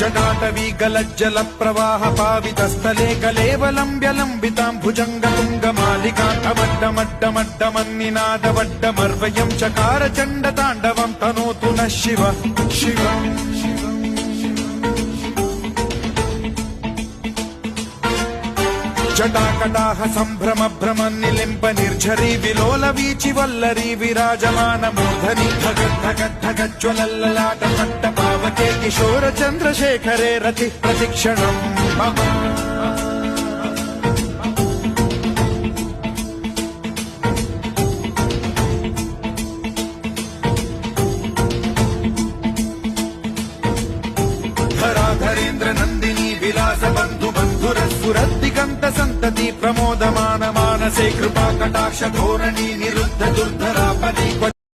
जटाटवी गलज्जल प्रवाह पावितस्थले कलेवलम्ब्य लम्बिताम्भुजङ्गतुङ्गमालिकान्तमड्डमड्डमड्डमन्निनादवड्डमर्वयं चकार चण्डताण्डवं तनोतु नः शिव शिवम् जटाकटाह सम्भ्रम भ्रम निलिम्ब निर्झरी विलोल वीचि वल्लरी विराजमान मूर्धनि धगद्धगद्धगज्ज्वलल्ललाट पट्ट पावके किशोर चन्द्रशेखरे रति प्रतिक्षणम् मम धराधरेन्द्र नन्दिनी विलास बन्धु बन्धुरस्फुरद्दिगन्त सन्तति प्रमोदमान मानसे कृपा कटाक्ष धोरणी निरुद्ध दुर्धरापदि